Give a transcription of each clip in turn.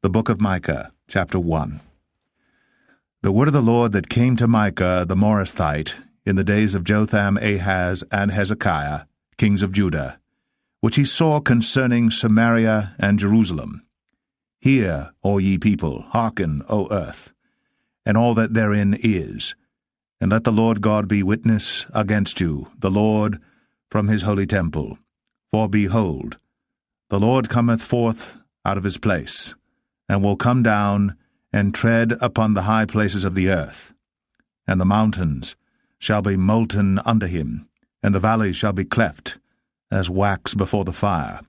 The book of Micah, chapter 1. The word of the Lord that came to Micah the Morasthite in the days of Jotham, Ahaz, and Hezekiah, kings of Judah, which he saw concerning Samaria and Jerusalem. Hear, O ye people, hearken, O earth, and all that therein is, and let the Lord God be witness against you, the Lord, from his holy temple. For behold, the Lord cometh forth out of his place, and will come down and tread upon the high places of the earth. And the mountains shall be molten under him, and the valleys shall be cleft, as wax before the fire,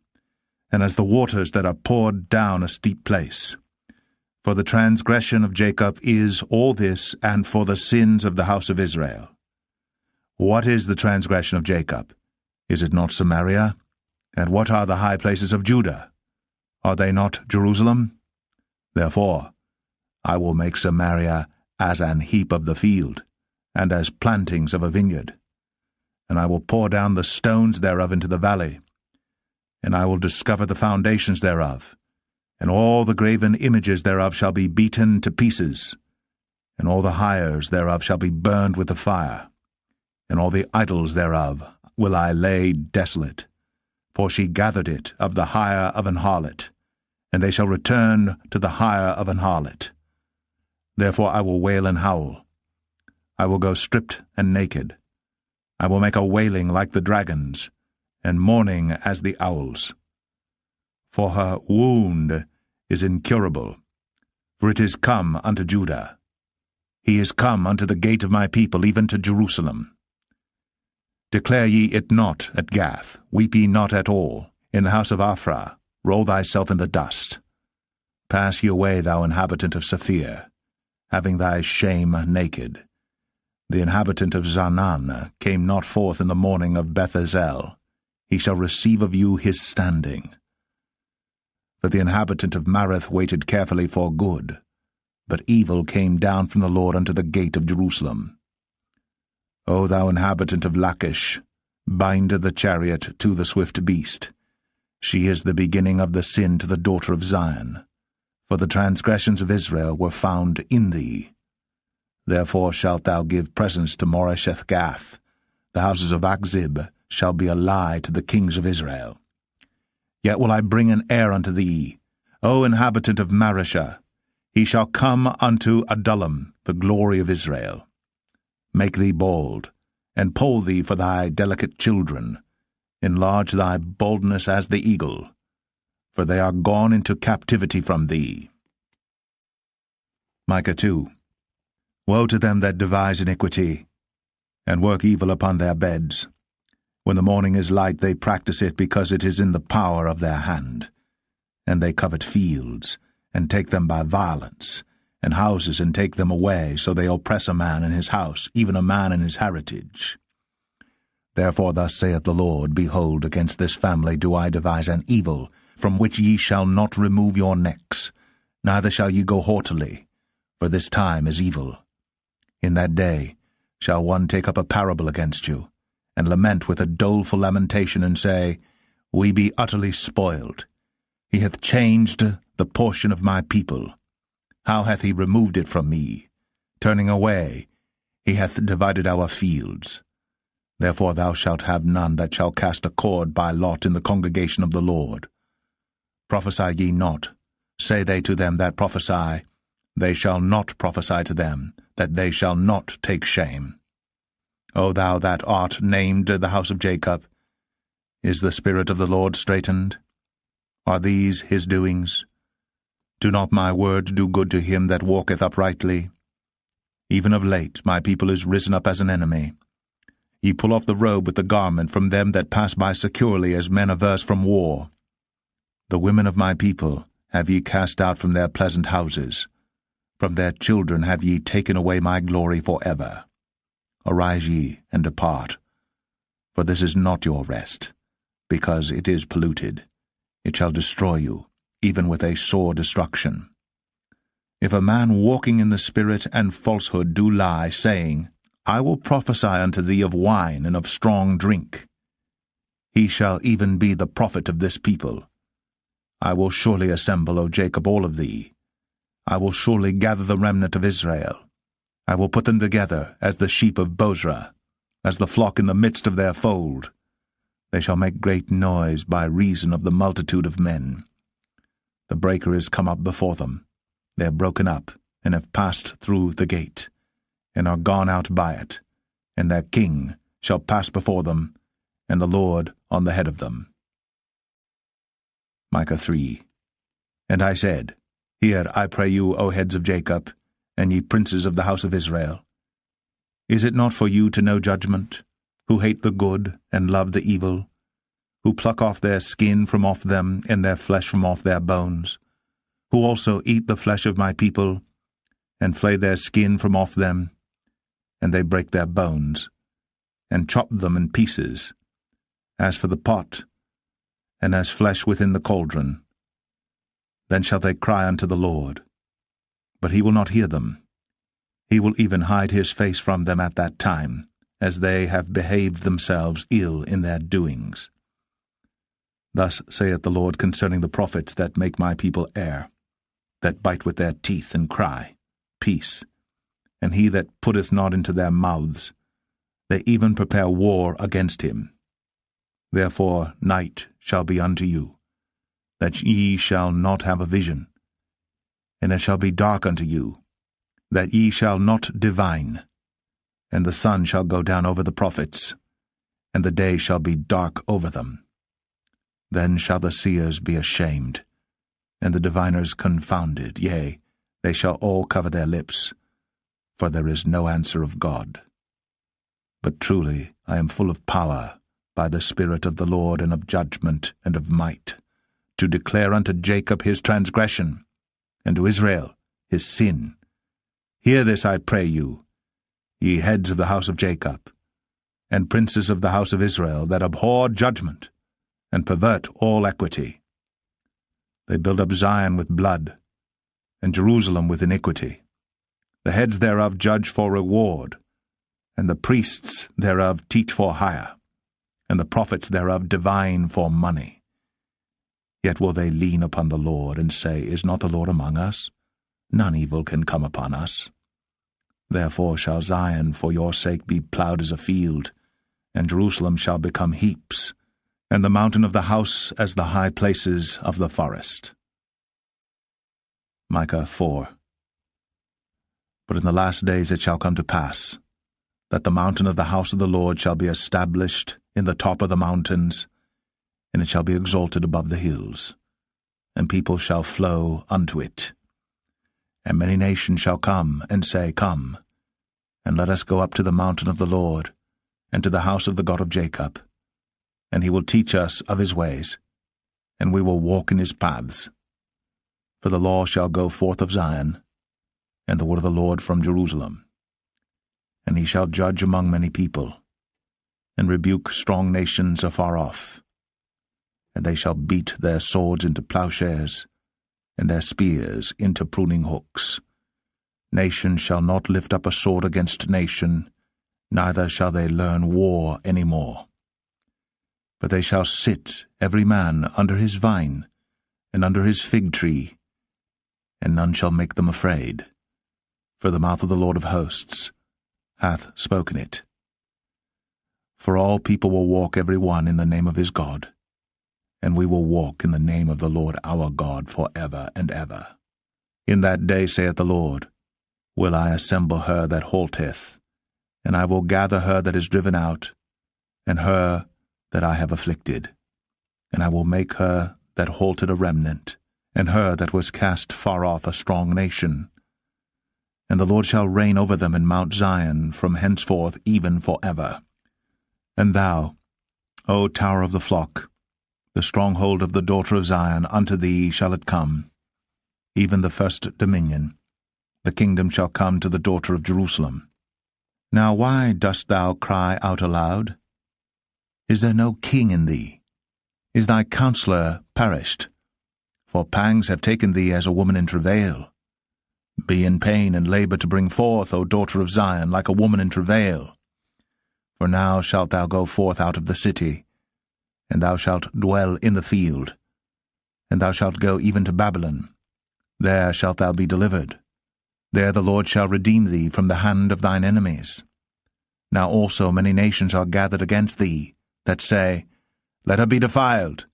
and as the waters that are poured down a steep place. For the transgression of Jacob is all this, and for the sins of the house of Israel. What is the transgression of Jacob? Is it not Samaria? And what are the high places of Judah? Are they not Jerusalem? Therefore I will make Samaria as an heap of the field, and as plantings of a vineyard. And I will pour down the stones thereof into the valley, and I will discover the foundations thereof, and all the graven images thereof shall be beaten to pieces, and all the hires thereof shall be burned with the fire, and all the idols thereof will I lay desolate. For she gathered it of the hire of an harlot, and they shall return to the hire of an harlot. Therefore I will wail and howl. I will go stripped and naked. I will make a wailing like the dragons, and mourning as the owls. For her wound is incurable, for it is come unto Judah. He is come unto the gate of my people, even to Jerusalem. Declare ye it not at Gath, weep ye not at all. In the house of Ophrah, roll thyself in the dust. Pass ye away, thou inhabitant of Saphir, having thy shame naked. The inhabitant of Zaanan came not forth in the morning of Beth-ezel. He shall receive of you his standing. For the inhabitant of Mareth waited carefully for good, but evil came down from the Lord unto the gate of Jerusalem. O thou inhabitant of Lachish, bind the chariot to the swift beast. She is the beginning of the sin to the daughter of Zion. For the transgressions of Israel were found in thee. Therefore shalt thou give presents to Moresheth-Gath. The houses of Achzib shall be a lie to the kings of Israel. Yet will I bring an heir unto thee, O inhabitant of Mareshah. He shall come unto Adullam, the glory of Israel. Make thee bold, and poll thee for thy delicate children. Enlarge thy boldness as the eagle, for they are gone into captivity from thee. Micah 2. Woe to them that devise iniquity, and work evil upon their beds. When the morning is light, they practice it, because it is in the power of their hand. And they covet fields, and take them by violence, and houses, and take them away, so they oppress a man in his house, even a man in his heritage. Therefore thus saith the Lord, Behold, against this family do I devise an evil, from which ye shall not remove your necks, neither shall ye go haughtily, for this time is evil. In that day shall one take up a parable against you, and lament with a doleful lamentation, and say, We be utterly spoiled. He hath changed the portion of my people. How hath he removed it from me? Turning away, he hath divided our fields. Therefore thou shalt have none that shall cast a cord by lot in the congregation of the Lord. Prophesy ye not, say they to them that prophesy. They shall not prophesy to them, that they shall not take shame. O thou that art named the house of Jacob, is the Spirit of the Lord straitened? Are these his doings? Do not my words do good to him that walketh uprightly? Even of late my people is risen up as an enemy. Ye pull off the robe with the garment from them that pass by securely, as men averse from war. The women of my people have ye cast out from their pleasant houses. From their children have ye taken away my glory for ever. Arise ye, and depart. For this is not your rest, because it is polluted. It shall destroy you, even with a sore destruction. If a man walking in the Spirit and falsehood do lie, saying, I will prophesy unto thee of wine and of strong drink, he shall even be the prophet of this people. I will surely assemble, O Jacob, all of thee. I will surely gather the remnant of Israel. I will put them together as the sheep of Bozrah, as the flock in the midst of their fold. They shall make great noise by reason of the multitude of men. The breaker is come up before them. They are broken up, and have passed through the gate, and are gone out by it, and their king shall pass before them, and the Lord on the head of them. Micah 3. And I said, Hear, I pray you, O heads of Jacob, and ye princes of the house of Israel. Is it not for you to know judgment, who hate the good and love the evil, who pluck off their skin from off them, and their flesh from off their bones, who also eat the flesh of my people, and flay their skin from off them, and they break their bones, and chop them in pieces, as for the pot, and as flesh within the cauldron. Then shall they cry unto the Lord, but he will not hear them. He will even hide his face from them at that time, as they have behaved themselves ill in their doings. Thus saith the Lord concerning the prophets that make my people err, that bite with their teeth and cry, Peace, and he that putteth not into their mouths, they even prepare war against him. Therefore night shall be unto you, that ye shall not have a vision, and it shall be dark unto you, that ye shall not divine, and the sun shall go down over the prophets, and the day shall be dark over them. Then shall the seers be ashamed, and the diviners confounded, yea, they shall all cover their lips, for there is no answer of God. But truly I am full of power, by the Spirit of the Lord, and of judgment, and of might, to declare unto Jacob his transgression, and to Israel his sin. Hear this, I pray you, ye heads of the house of Jacob, and princes of the house of Israel, that abhor judgment, and pervert all equity. They build up Zion with blood, and Jerusalem with iniquity. The heads thereof judge for reward, and the priests thereof teach for hire, and the prophets thereof divine for money. Yet will they lean upon the Lord, and say, Is not the Lord among us? None evil can come upon us. Therefore shall Zion for your sake be plowed as a field, and Jerusalem shall become heaps, and the mountain of the house as the high places of the forest. Micah 4. But in the last days it shall come to pass, that the mountain of the house of the Lord shall be established in the top of the mountains, and it shall be exalted above the hills, and people shall flow unto it. And many nations shall come, and say, Come, and let us go up to the mountain of the Lord, and to the house of the God of Jacob, and he will teach us of his ways, and we will walk in his paths. For the law shall go forth of Zion, and the word of the Lord from Jerusalem. And he shall judge among many people, and rebuke strong nations afar off. And they shall beat their swords into plowshares, and their spears into pruning hooks. Nation shall not lift up a sword against nation, neither shall they learn war any more. But they shall sit every man under his vine, and under his fig tree, and none shall make them afraid. For the mouth of the Lord of hosts hath spoken it. For all people will walk every one in the name of his God, and we will walk in the name of the Lord our God for ever and ever. In that day, saith the Lord, will I assemble her that halteth, and I will gather her that is driven out, and her that I have afflicted. And I will make her that halted a remnant, and her that was cast far off a strong nation. And the Lord shall reign over them in Mount Zion from henceforth even for ever. And thou, O tower of the flock, the stronghold of the daughter of Zion, unto thee shall it come, even the first dominion. The kingdom shall come to the daughter of Jerusalem. Now why dost thou cry out aloud? Is there no king in thee? Is thy counselor perished? For pangs have taken thee as a woman in travail. Be in pain and labor to bring forth, O daughter of Zion, like a woman in travail. For now shalt thou go forth out of the city, and thou shalt dwell in the field. and thou shalt go even to Babylon. There shalt thou be delivered. There the Lord shall redeem thee from the hand of thine enemies. Now also many nations are gathered against thee, that say, Let her be defiled,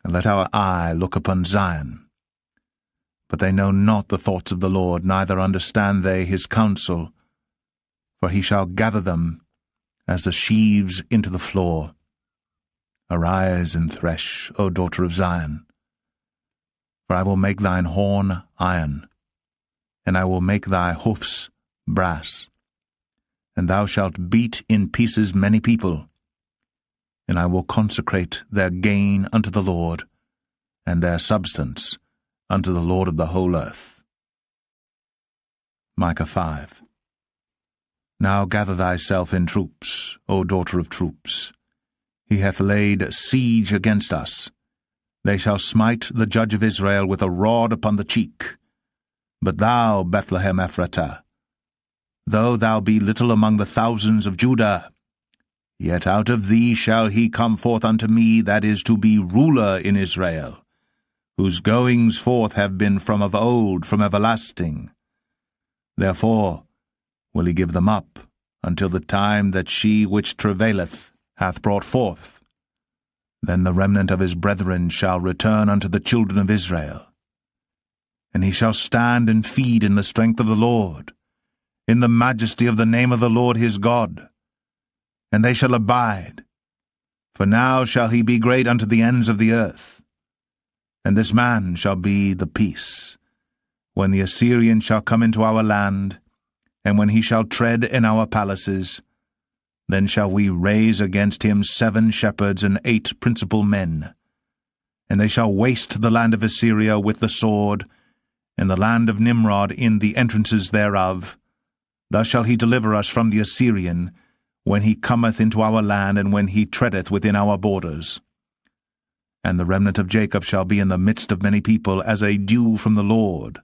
and let our eye look upon Zion. But they know not the thoughts of the Lord, neither understand they his counsel. For he shall gather them as the sheaves into the floor. Arise and thresh, O daughter of Zion. For I will make thine horn iron, and I will make thy hoofs brass. And thou shalt beat in pieces many people, and I will consecrate their gain unto the Lord, and their substance unto the Lord of the whole earth. Micah 5. Now gather thyself in troops, O daughter of troops. He hath laid siege against us. They shall smite the judge of Israel with a rod upon the cheek. But thou, Bethlehem Ephratah, though thou be little among the thousands of Judah, yet out of thee shall he come forth unto me that is to be ruler in Israel, whose goings forth have been from of old, from everlasting. Therefore will he give them up until the time that she which travaileth hath brought forth. Then the remnant of his brethren shall return unto the children of Israel. And he shall stand and feed in the strength of the Lord, in the majesty of the name of the Lord his God. And they shall abide, for now shall he be great unto the ends of the earth. And this man shall be the peace, when the Assyrian shall come into our land, and when he shall tread in our palaces. Then shall we raise against him 7 shepherds and 8 principal men. And they shall waste the land of Assyria with the sword, and the land of Nimrod in the entrances thereof. Thus shall he deliver us from the Assyrian, when he cometh into our land, and when he treadeth within our borders. And the remnant of Jacob shall be in the midst of many people, as a dew from the Lord,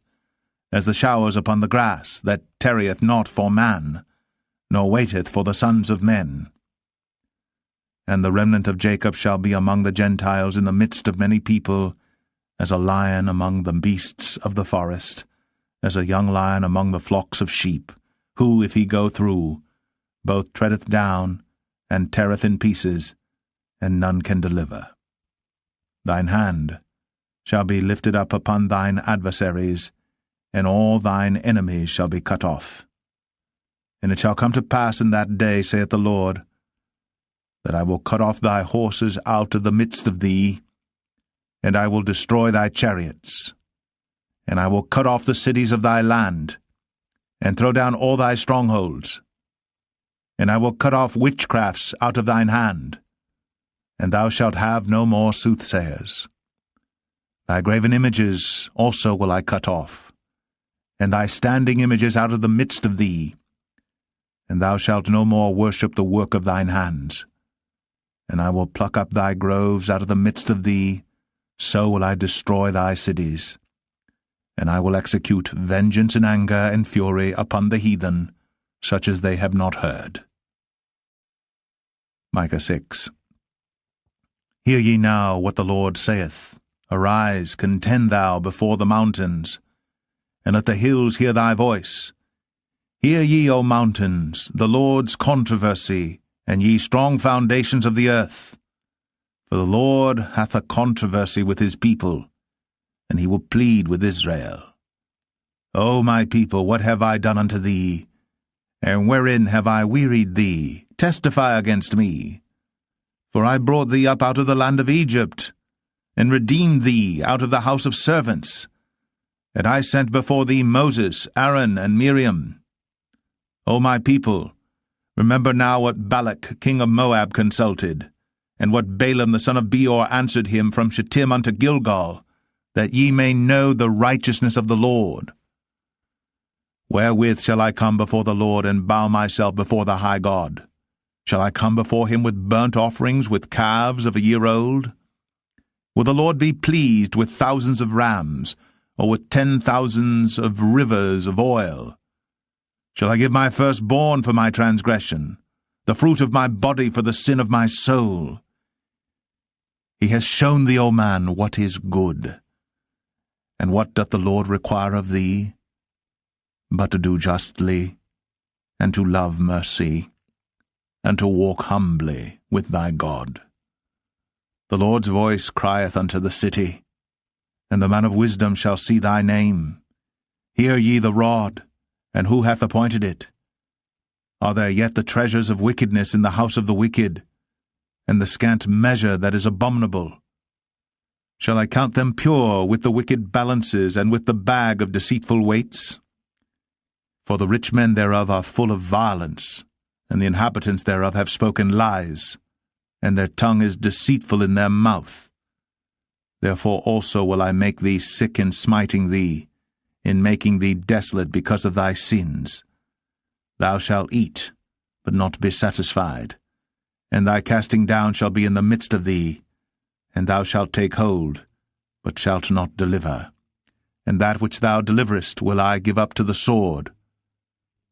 as the showers upon the grass, that tarrieth not for man, nor waiteth for the sons of men. And the remnant of Jacob shall be among the Gentiles in the midst of many people, as a lion among the beasts of the forest, as a young lion among the flocks of sheep, who, if he go through, both treadeth down, and teareth in pieces, and none can deliver. Thine hand shall be lifted up upon thine adversaries, and all thine enemies shall be cut off. And it shall come to pass in that day, saith the Lord, that I will cut off thy horses out of the midst of thee, and I will destroy thy chariots. And I will cut off the cities of thy land, and throw down all thy strongholds. And I will cut off witchcrafts out of thine hand, and thou shalt have no more soothsayers. Thy graven images also will I cut off, and thy standing images out of the midst of thee, and thou shalt no more worship the work of thine hands. And I will pluck up thy groves out of the midst of thee, so will I destroy thy cities. And I will execute vengeance and anger and fury upon the heathen, such as they have not heard. Micah 6. Hear ye now what the Lord saith. Arise, contend thou before the mountains, and let the hills hear thy voice. Hear ye, O mountains, the Lord's controversy, and ye strong foundations of the earth. For the Lord hath a controversy with his people, and he will plead with Israel. O my people, what have I done unto thee? And wherein have I wearied thee? Testify against me. For I brought thee up out of the land of Egypt, and redeemed thee out of the house of servants. And I sent before thee Moses, Aaron, and Miriam. O my people, remember now what Balak king of Moab consulted, and what Balaam the son of Beor answered him from Shittim unto Gilgal, that ye may know the righteousness of the Lord. Wherewith shall I come before the Lord, and bow myself before the high God? Shall I come before him with burnt offerings, with calves of a year old? Will the Lord be pleased with thousands of rams, or with 10,000s of rivers of oil? Shall I give my firstborn for my transgression, the fruit of my body for the sin of my soul? He has shown thee, O man, what is good. And what doth the Lord require of thee? But to do justly, and to love mercy, and to walk humbly with thy God. The Lord's voice crieth unto the city, and the man of wisdom shall see thy name. Hear ye the rod, and who hath appointed it? Are there yet the treasures of wickedness in the house of the wicked, and the scant measure that is abominable? Shall I count them pure with the wicked balances, and with the bag of deceitful weights? For the rich men thereof are full of violence, and the inhabitants thereof have spoken lies, and their tongue is deceitful in their mouth. Therefore also will I make thee sick in smiting thee, in making thee desolate because of thy sins. Thou shalt eat, but not be satisfied, and thy casting down shall be in the midst of thee, and thou shalt take hold, but shalt not deliver. And that which thou deliverest will I give up to the sword.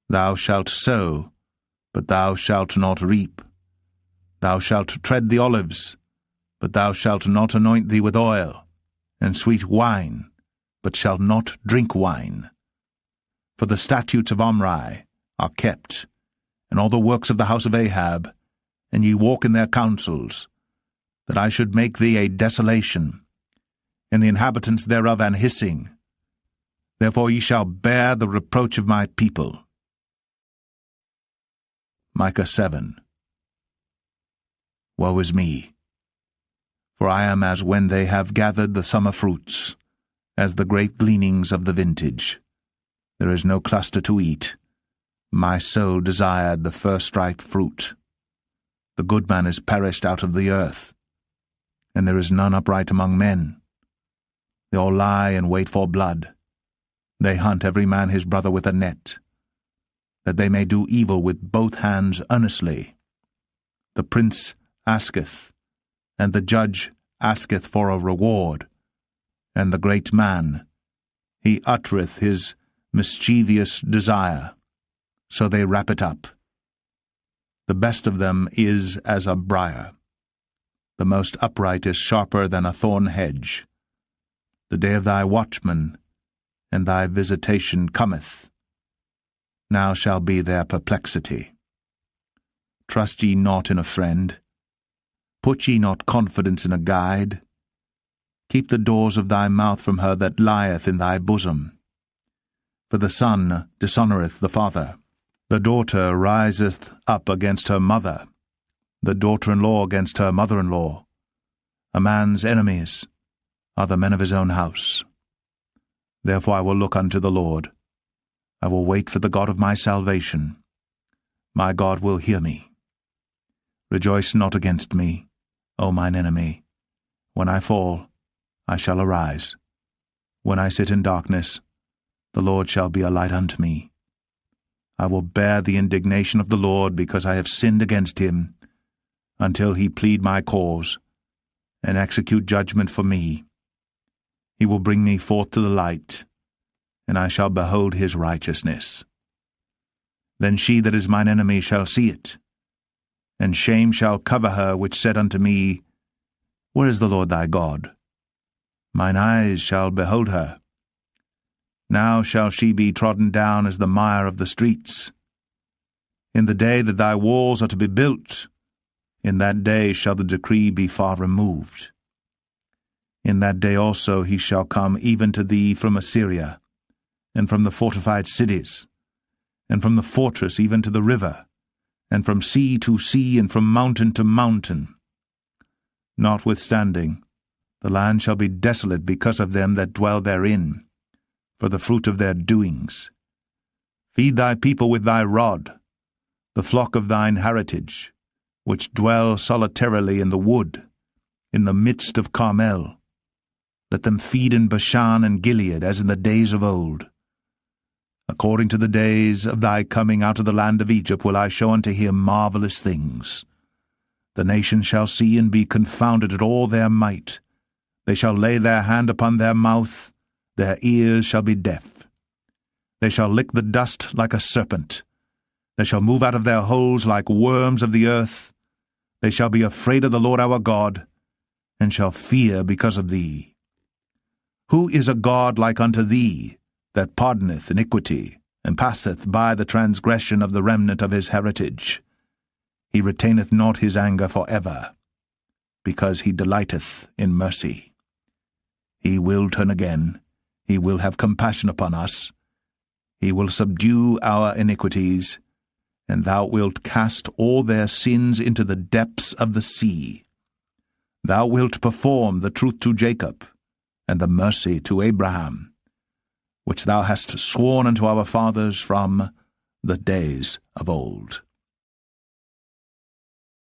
Thou shalt sow, but thou shalt not reap. Thou shalt tread the olives, but thou shalt not anoint thee with oil, and sweet wine, but shalt not drink wine. For the statutes of Omri are kept, and all the works of the house of Ahab, and ye walk in their counsels, that I should make thee a desolation, and the inhabitants thereof an hissing. Therefore ye shall bear the reproach of my people. Micah 7. Woe is me! For I am as when they have gathered the summer fruits, as the great gleanings of the vintage. There is no cluster to eat. My soul desired the first-ripe fruit. The good man is perished out of the earth, and there is none upright among men. They all lie in wait for blood. They hunt every man his brother with a net, that they may do evil with both hands earnestly. The prince asketh, and the judge asketh for a reward, and the great man, he uttereth his mischievous desire, so they wrap it up. The best of them is as a briar. The most upright is sharper than a thorn hedge. The day of thy watchman and thy visitation cometh. Now shall be their perplexity. Trust ye not in a friend. Put ye not confidence in a guide. Keep the doors of thy mouth from her that lieth in thy bosom. For the son dishonoureth the father. The daughter riseth up against her mother, the daughter-in-law against her mother-in-law. A man's enemies are the men of his own house. Therefore I will look unto the Lord. I will wait for the God of my salvation. My God will hear me. Rejoice not against me, O mine enemy. When I fall, I shall arise. When I sit in darkness, the Lord shall be a light unto me. I will bear the indignation of the Lord, because I have sinned against him, until he plead my cause, and execute judgment for me. He will bring me forth to the light, and I shall behold his righteousness. Then she that is mine enemy shall see it, and shame shall cover her which said unto me, Where is the Lord thy God? Mine eyes shall behold her. Now shall she be trodden down as the mire of the streets. In the day that thy walls are to be built, in that day shall the decree be far removed. In that day also he shall come even to thee from Assyria, and from the fortified cities, and from the fortress even to the river, and from sea to sea, and from mountain to mountain. Notwithstanding, the land shall be desolate because of them that dwell therein, for the fruit of their doings. Feed thy people with thy rod, the flock of thine heritage, which dwell solitarily in the wood, in the midst of Carmel. Let them feed in Bashan and Gilead, as in the days of old. According to the days of thy coming out of the land of Egypt will I show unto him marvelous things. The nations shall see and be confounded at all their might. They shall lay their hand upon their mouth, their ears shall be deaf. They shall lick the dust like a serpent. They shall move out of their holes like worms of the earth. They shall be afraid of the Lord our God, and shall fear because of thee. Who is a God like unto thee, that pardoneth iniquity, and passeth by the transgression of the remnant of his heritage? He retaineth not his anger for ever, because he delighteth in mercy. He will turn again, he will have compassion upon us. He will subdue our iniquities, and thou wilt cast all their sins into the depths of the sea. Thou wilt perform the truth to Jacob, and the mercy to Abraham, which thou hast sworn unto our fathers from the days of old.